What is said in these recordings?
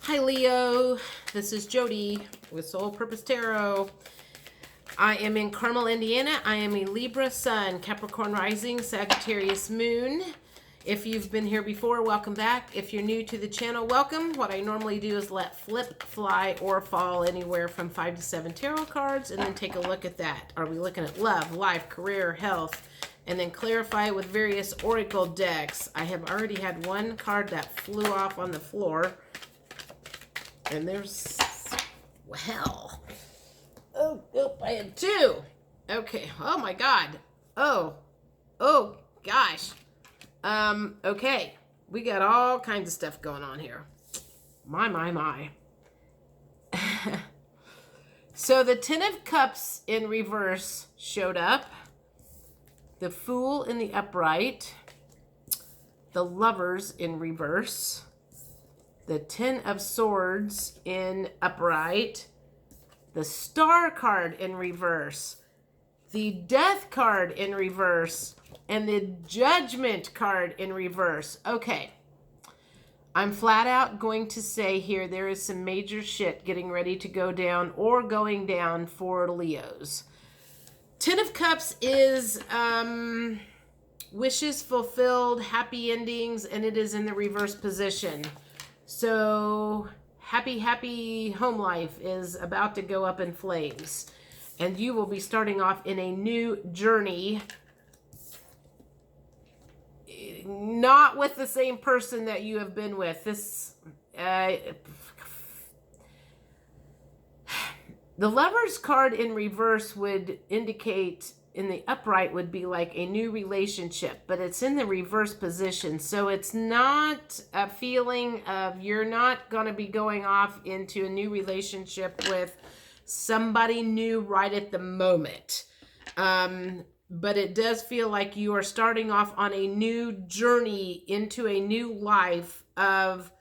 Hi Leo, this is Jody with Soul Purpose Tarot. I am in Carmel, Indiana. I am a Libra Sun, Capricorn Rising, Sagittarius Moon. If you've been here before, welcome back. If you're new to the channel, welcome. What I normally do is let flip, fly, or fall anywhere from 5 to 7 tarot cards and then take a look at that. Are we looking at love, life, career, health, and then clarify it with various oracle decks. I have already had one card that flew off on the floor. And there's, well, oh, I have two. Okay, oh my God. Oh gosh. Okay, we got all kinds of stuff going on here. My. So the Ten of Cups in reverse showed up. The Fool in the upright. The Lovers in reverse. The Ten of Swords in upright, the Star card in reverse, the Death card in reverse, and the Judgment card in reverse. Okay, I'm flat out going to say here there is some major shit getting ready to go down or going down for Leos. Ten of Cups is wishes fulfilled, happy endings, and it is in the reverse position. So happy home life is about to go up in flames. And you will be starting off in a new journey. Not with the same person that you have been with. The Lover's card in reverse would indicate, in the upright would be like a new relationship, but it's in the reverse position. So it's not a feeling of you're not going to be going off into a new relationship with somebody new right at the moment. But it does feel like you are starting off on a new journey into a new life of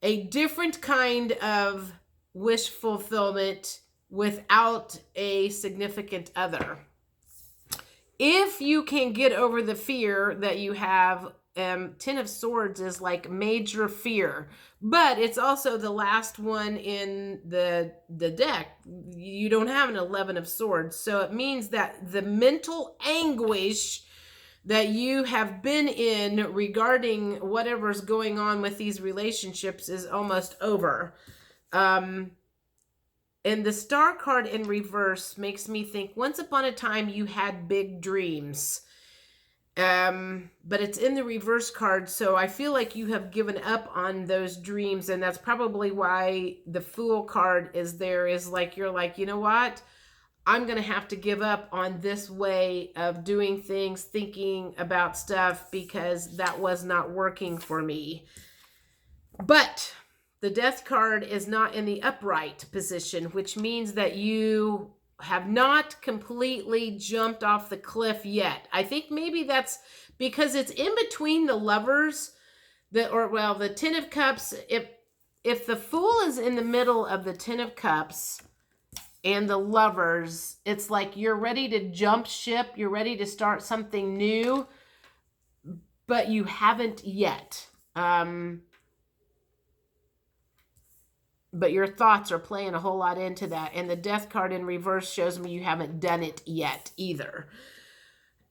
a different kind of wish fulfillment without a significant other. If you can get over the fear that you have, Ten of Swords is like major fear, but it's also the last one in the deck. You don't have an 11 of Swords, so it means that the mental anguish that you have been in regarding whatever's going on with these relationships is almost over. And the Star card in reverse makes me think once upon a time you had big dreams. But it's in the reverse card, so I feel like you have given up on those dreams, and that's probably why the Fool card is there, is like you're like, you know what? I'm going to have to give up on this way of doing things, thinking about stuff, because that was not working for me. But the Death card is not in the upright position, which means that you have not completely jumped off the cliff yet. I think maybe that's because it's in between the Lovers, the Ten of Cups. If the Fool is in the middle of the Ten of Cups and the Lovers, it's like you're ready to jump ship, you're ready to start something new, but you haven't yet. But your thoughts are playing a whole lot into that. And the Death card in reverse shows me you haven't done it yet either.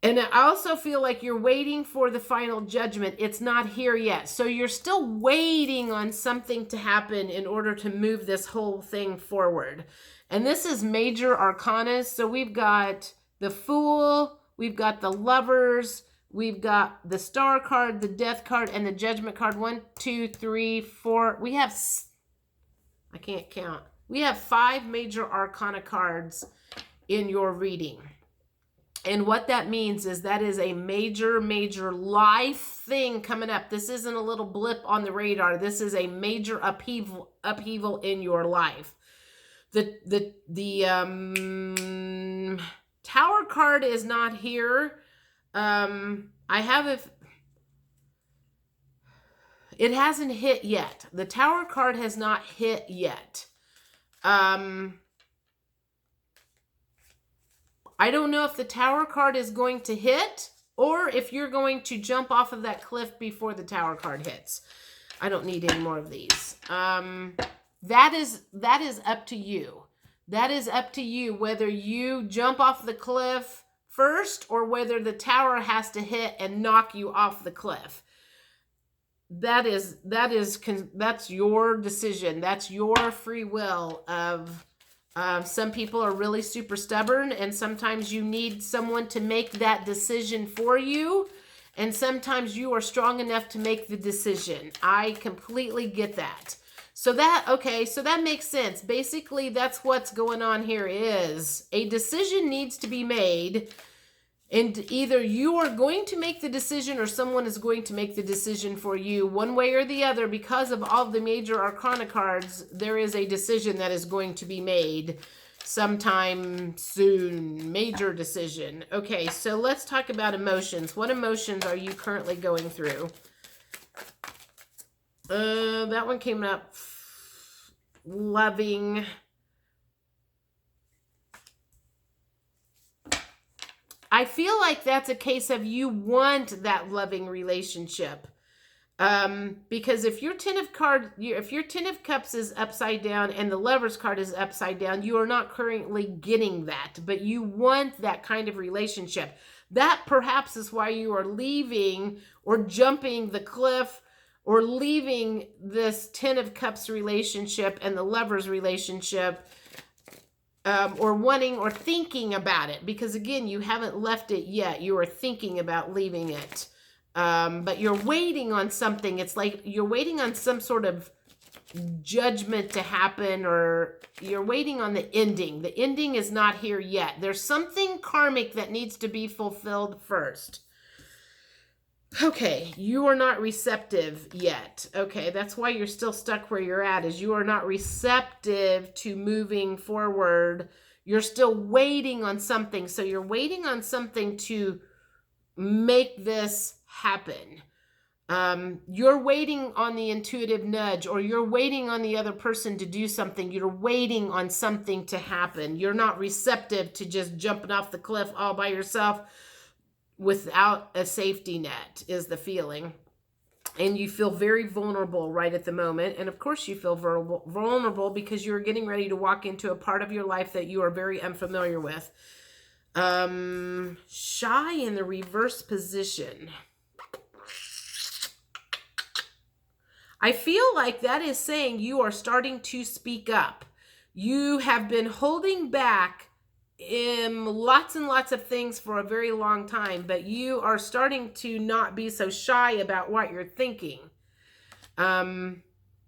And I also feel like you're waiting for the final judgment. It's not here yet. So you're still waiting on something to happen in order to move this whole thing forward. And this is major arcana. So we've got the Fool, we've got the Lovers, we've got the Star card, the Death card, and the Judgment card. 1, 2, 3, 4. We have... I can't count. We have 5 major arcana cards in your reading. And what that means is that is a major life thing coming up. This isn't a little blip on the radar. This is a major upheaval in your life. The Tower card is not here. It hasn't hit yet. The Tower card has not hit yet. I don't know if the Tower card is going to hit or if you're going to jump off of that cliff before the Tower card hits. I don't need any more of these. That is up to you. That is up to you whether you jump off the cliff first or whether the tower has to hit and knock you off the cliff. That's your decision. That's your free will of some people are really super stubborn, and sometimes you need someone to make that decision for you, and sometimes you are strong enough to make the decision. I completely get that. So that makes sense. Basically, that's what's going on here is a decision needs to be made, and either you are going to make the decision or someone is going to make the decision for you one way or the other. Because of all the major arcana cards, there is a decision that is going to be made sometime soon. Major decision. Okay, so let's talk about emotions. What emotions are you currently going through? That one came up. Loving. I feel like that's a case of you want that loving relationship. Because if your Ten of Cups is upside down and the Lover's card is upside down, you are not currently getting that, but you want that kind of relationship. That perhaps is why you are leaving or jumping the cliff or leaving this Ten of Cups relationship and the Lover's relationship, or wanting or thinking about it, because again, you haven't left it yet. You are thinking about leaving it. But you're waiting on something. It's like you're waiting on some sort of judgment to happen, or you're waiting on the ending. The ending is not here yet. There's something karmic that needs to be fulfilled first. Okay, you are not receptive yet. Okay, that's why you're still stuck where you're at, is you are not receptive to moving forward. You're still waiting on something. So you're waiting on something to make this happen. You're waiting on the intuitive nudge, or you're waiting on the other person to do something. You're waiting on something to happen. You're not receptive to just jumping off the cliff all by yourself without a safety net, is the feeling. And you feel very vulnerable right at the moment. And of course you feel vulnerable because you're getting ready to walk into a part of your life that you are very unfamiliar with. Shy in the reverse position. I feel like that is saying you are starting to speak up. You have been holding back in lots and lots of things for a very long time, but you are starting to not be so shy about what you're thinking. And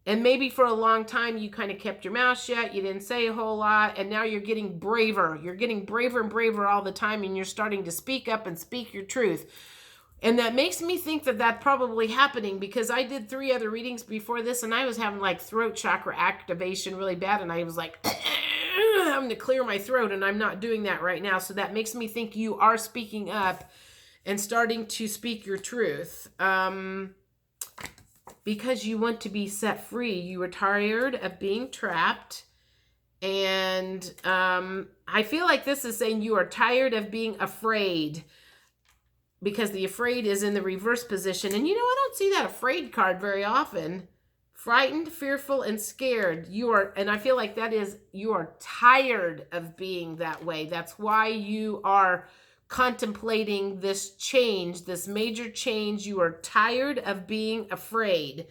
maybe for a long time you kind of kept your mouth shut, you didn't say a whole lot, and now you're getting braver. You're getting braver and braver all the time, and you're starting to speak up and speak your truth. And that makes me think that that's probably happening, because I did 3 other readings before this, and I was having like throat chakra activation really bad, and I was like having to clear my throat, and I'm not doing that right now. So that makes me think you are speaking up and starting to speak your truth, because you want to be set free. You are tired of being trapped, and I feel like this is saying you are tired of being afraid, because the afraid is in the reverse position. And you know, I don't see that afraid card very often. Frightened, fearful, and scared. And I feel like that is, you are tired of being that way. That's why you are contemplating this change, this major change. You are tired of being afraid.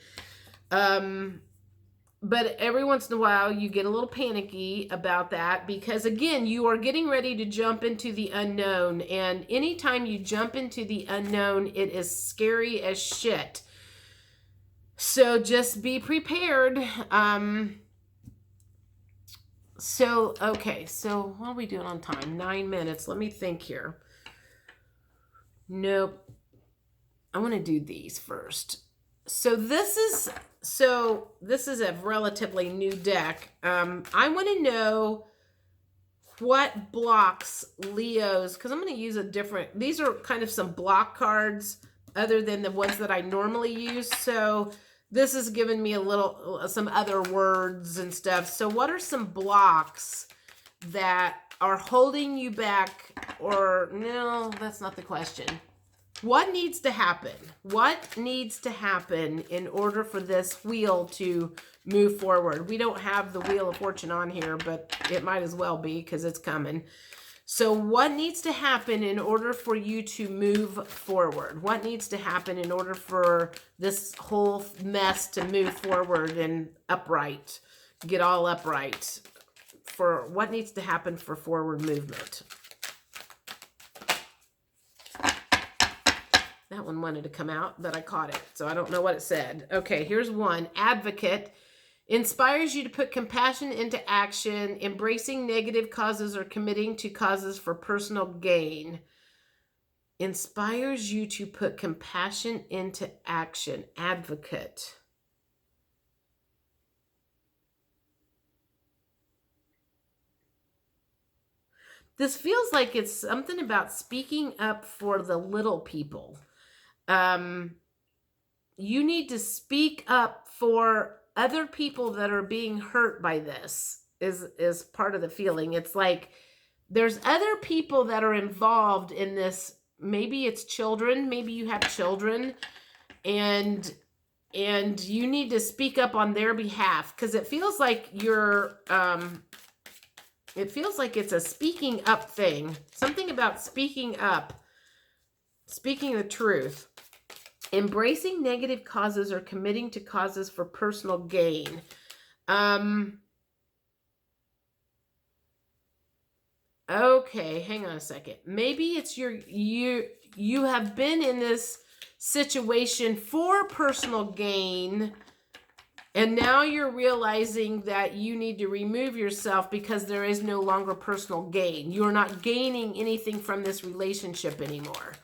But every once in a while you get a little panicky about that, because again, you are getting ready to jump into the unknown. And anytime you jump into the unknown, it is scary as shit. So just be prepared. Okay, so what are we doing on time? 9 minutes. Let me think here. Nope. I want to do these first. So this is a relatively new deck. I want to know what blocks Leo's, because I'm going to use these are kind of some block cards other than the ones that I normally use. So this has given me some other words and stuff. So what are some blocks that are holding you back? Or no, that's not the question. What needs to happen? What needs to happen in order for this wheel to move forward? We don't have the Wheel of Fortune on here, but it might as well be because it's coming. So what needs to happen in order for you to move forward? What needs to happen in order for this whole mess to move forward and upright, get all upright? For what needs to happen for forward movement? That one wanted to come out, but I caught it, so I don't know what it said. Okay, here's one. Advocate. Inspires you to put compassion into action, embracing negative causes or committing to causes for personal gain. Inspires you to put compassion into action. Advocate. This feels like it's something about speaking up for the little people. You need to speak up for other people that are being hurt by this is part of the feeling. It's like there's other people that are involved in this. Maybe it's children, maybe you have children, and you need to speak up on their behalf, because it feels like you're it feels like it's a speaking up thing. Something about speaking up, speaking the truth. Embracing negative causes or committing to causes for personal gain. Okay, hang on a second. Maybe it's you have been in this situation for personal gain, and now you're realizing that you need to remove yourself because there is no longer personal gain. You're not gaining anything from this relationship anymore.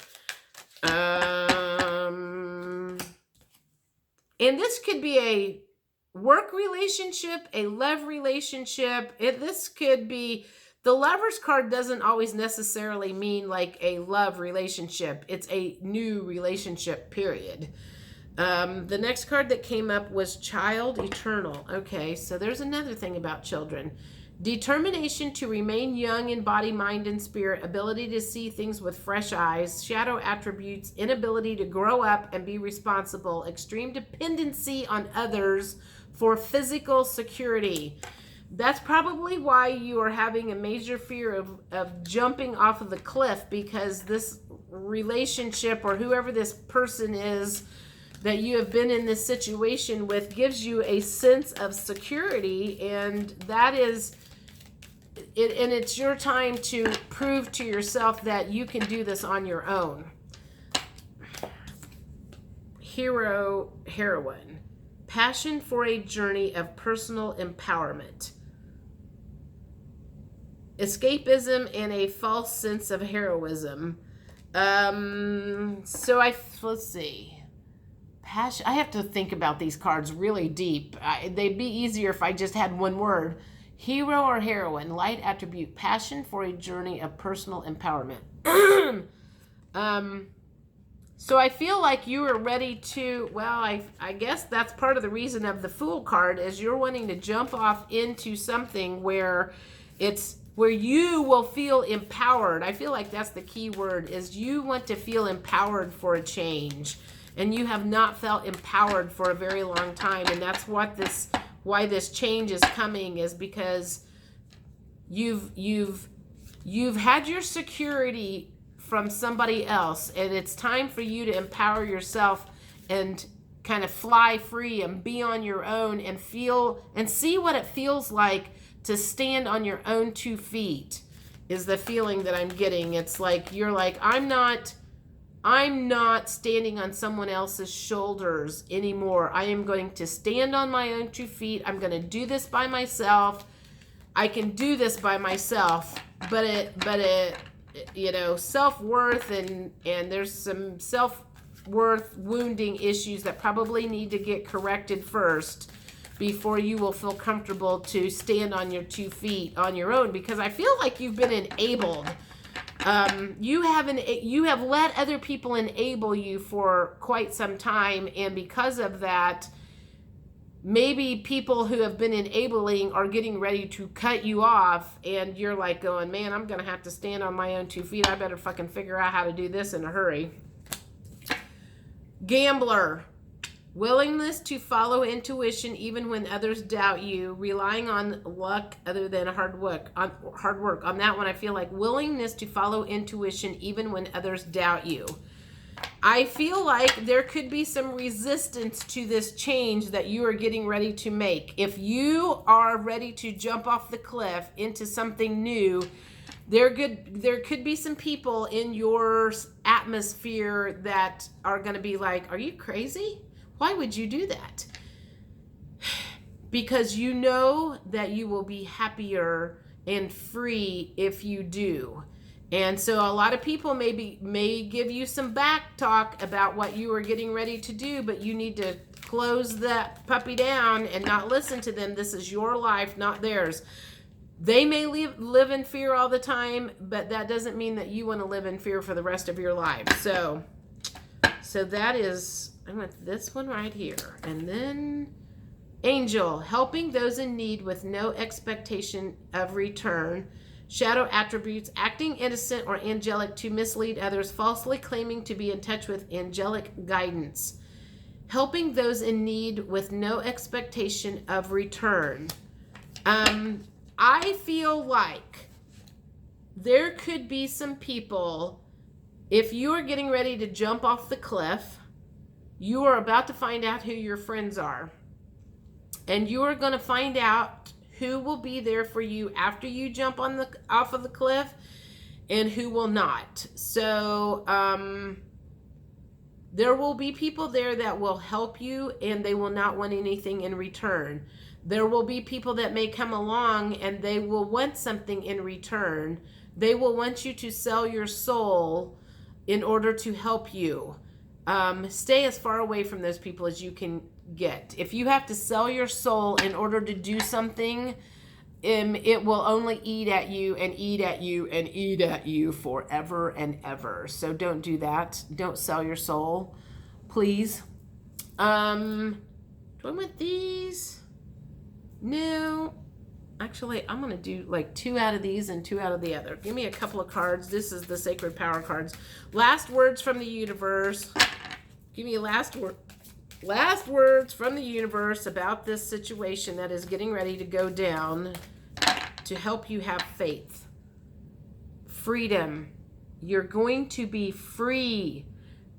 And this could be a work relationship, a love relationship. This could be, the Lover's card doesn't always necessarily mean like a love relationship. It's a new relationship, period. The next card that came up was Child Eternal. Okay, so there's another thing about children. Determination to remain young in body, mind, and spirit, ability to see things with fresh eyes, shadow attributes, inability to grow up and be responsible, extreme dependency on others for physical security. That's probably why you are having a major fear of jumping off of the cliff, because this relationship or whoever this person is that you have been in this situation with gives you a sense of security, and that is it, and it's your time to prove to yourself that you can do this on your own. Hero, heroine. Passion for a journey of personal empowerment. Escapism and a false sense of heroism. So let's see. Passion. I have to think about these cards really deep. They'd be easier if I just had one word. Hero or heroine, light attribute, passion for a journey of personal empowerment. So I feel like you are ready to, well, I guess that's part of the reason of the Fool card, is you're wanting to jump off into something where you will feel empowered. I feel like that's the key word, is you want to feel empowered for a change. And you have not felt empowered for a very long time, and that's why this change is coming, is because you've had your security from somebody else, and it's time for you to empower yourself and kind of fly free and be on your own and feel and see what it feels like to stand on your own 2 feet, is the feeling that I'm getting. It's like you're like, I'm not standing on someone else's shoulders anymore. I am going to stand on my own 2 feet. I'm going to do this by myself. I can do this by myself, but it you know, self-worth and there's some self-worth wounding issues that probably need to get corrected first before you will feel comfortable to stand on your 2 feet on your own, because I feel like you've been enabled. You have let other people enable you for quite some time, and because of that, maybe people who have been enabling are getting ready to cut you off, and you're like going, man, I'm gonna have to stand on my own 2 feet. I better fucking figure out how to do this in a hurry. Gambler. Willingness to follow intuition even when others doubt you, relying on luck other than hard work. On that one, I feel like willingness to follow intuition even when others doubt you. I feel like there could be some resistance to this change that you are getting ready to make. If you are ready to jump off the cliff into something new, there could be some people in your atmosphere that are going to be like, are you crazy? Why would you do that? Because you know that you will be happier and free if you do. And so a lot of people may give you some back talk about what you are getting ready to do, but you need to close that puppy down and not listen to them. This is your life, not theirs. They may live in fear all the time, but that doesn't mean that you want to live in fear for the rest of your life. So that is, I want this one right here. And then Angel, helping those in need with no expectation of return. Shadow attributes, acting innocent or angelic to mislead others, falsely claiming to be in touch with angelic guidance. Helping those in need with no expectation of return. I feel like there could be some people, if you are getting ready to jump off the cliff, you are about to find out who your friends are. And you are going to find out who will be there for you after you jump off of the cliff and who will not. So there will be people there that will help you and they will not want anything in return. There will be people that may come along and they will want something in return. They will want you to sell your soul in order to help you. Stay as far away from those people as you can get. If you have to sell your soul in order to do something, it will only eat at you and eat at you and eat at you forever and ever. So don't do that. Don't sell your soul, please. Do I want these? No. Actually, I'm going to do like 2 out of these and 2 out of the other. Give me a couple of cards. This is the Sacred Power cards. Last words from the universe. Give me last words from the universe about this situation that is getting ready to go down to help you have faith. Freedom. You're going to be free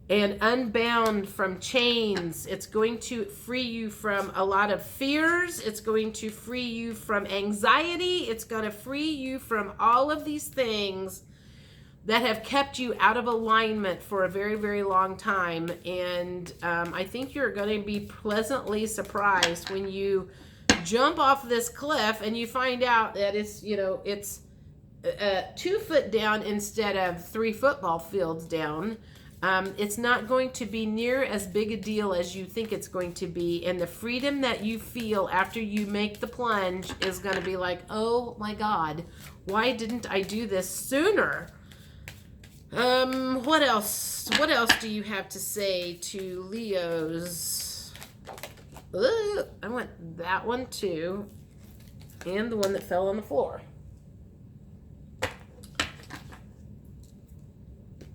and unbound from chains. It's going to free you from a lot of fears. It's going to free you from anxiety. It's going to free you from all of these things that have kept you out of alignment for a very, very long time. And I think you're going to be pleasantly surprised when you jump off this cliff and you find out that it's 2 foot down instead of 3 football fields down. It's not going to be near as big a deal as you think it's going to be. And the freedom that you feel after you make the plunge is going to be like, oh my God, why didn't I do this sooner? What else? What else do you have to say to Leos? I want that one too. And the one that fell on the floor.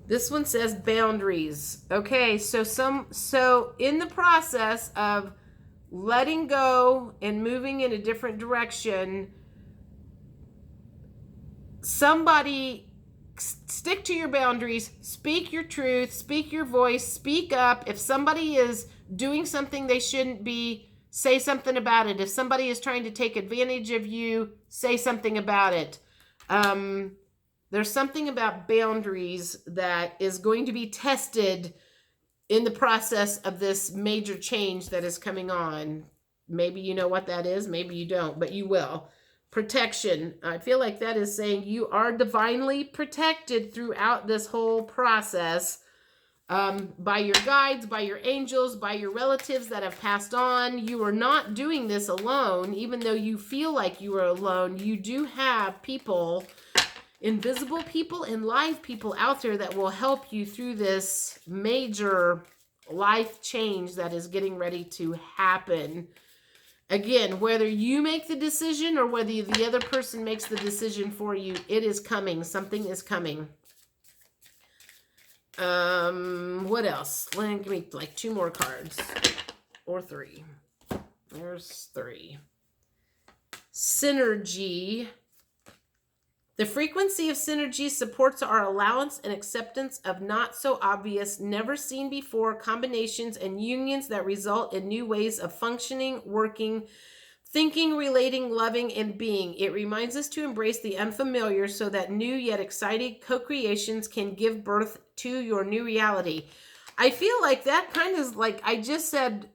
This one says boundaries. Okay, so in the process of letting go and moving in a different direction, somebody stick to your boundaries, speak your truth, speak your voice, speak up. If somebody is doing something they shouldn't be, say something about it. If somebody is trying to take advantage of you, say something about it. There's something about boundaries that is going to be tested in the process of this major change that is coming on. Maybe you know what that is, maybe you don't, but you will. Protection. I feel like that is saying you are divinely protected throughout this whole process, by your guides, by your angels, by your relatives that have passed on. You are not doing this alone. Even though you feel like you are alone, you do have people, invisible people and live people out there that will help you through this major life change that is getting ready to happen. Again, whether you make the decision or whether the other person makes the decision for you, it is coming. Something is coming. What else? Give me like 2 more cards. Or 3. There's 3. Synergy. The frequency of synergy supports our allowance and acceptance of not so obvious, never seen before combinations and unions that result in new ways of functioning, working, thinking, relating, loving, and being. It reminds us to embrace the unfamiliar so that new yet exciting co-creations can give birth to your new reality. I feel like that kind of like I just said,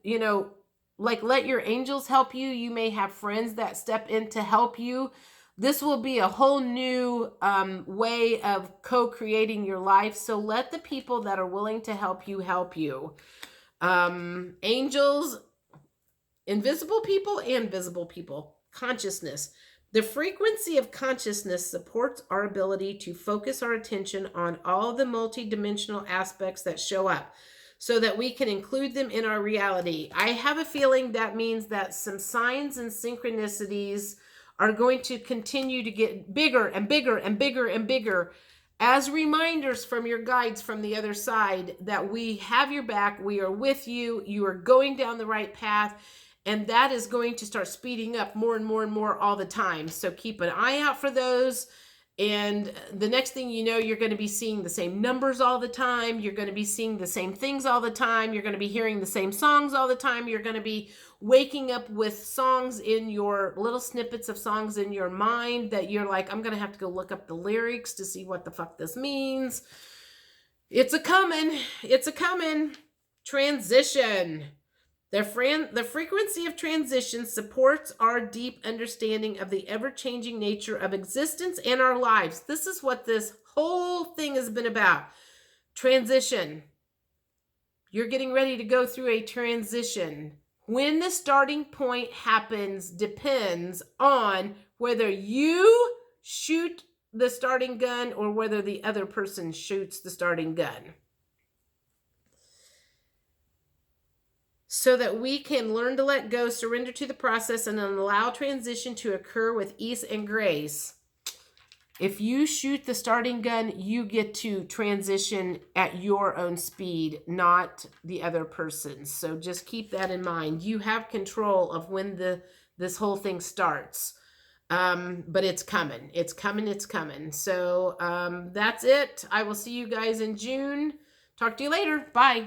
like let your angels help you. You may have friends that step in to help you. This will be a whole new way of co-creating your life. So let the people that are willing to help you help you. Angels, invisible people and visible people. Consciousness. The frequency of consciousness supports our ability to focus our attention on all the multidimensional aspects that show up so that we can include them in our reality. I have a feeling that means that some signs and synchronicities are going to continue to get bigger and bigger and bigger and bigger as reminders from your guides from the other side that we have your back, we are with you, you are going down the right path, and that is going to start speeding up more and more and more all the time. So keep an eye out for those. And the next thing you know, you're going to be seeing the same numbers all the time. You're going to be seeing the same things all the time. You're going to be hearing the same songs all the time. You're going to be waking up with songs in your little snippets of songs in your mind that you're like, I'm going to have to go look up the lyrics to see what the fuck this means. It's a coming. It's a coming. Transition. The frequency of transition supports our deep understanding of the ever-changing nature of existence and our lives. This is what this whole thing has been about. Transition. You're getting ready to go through a transition. When the starting point happens depends on whether you shoot the starting gun or whether the other person shoots the starting gun. So that we can learn to let go, surrender to the process, and allow transition to occur with ease and grace. If you shoot the starting gun, you get to transition at your own speed, not the other person's. So just keep that in mind. You have control of when this whole thing starts. But it's coming. It's coming. It's coming. So that's it. I will see you guys in June. Talk to you later. Bye.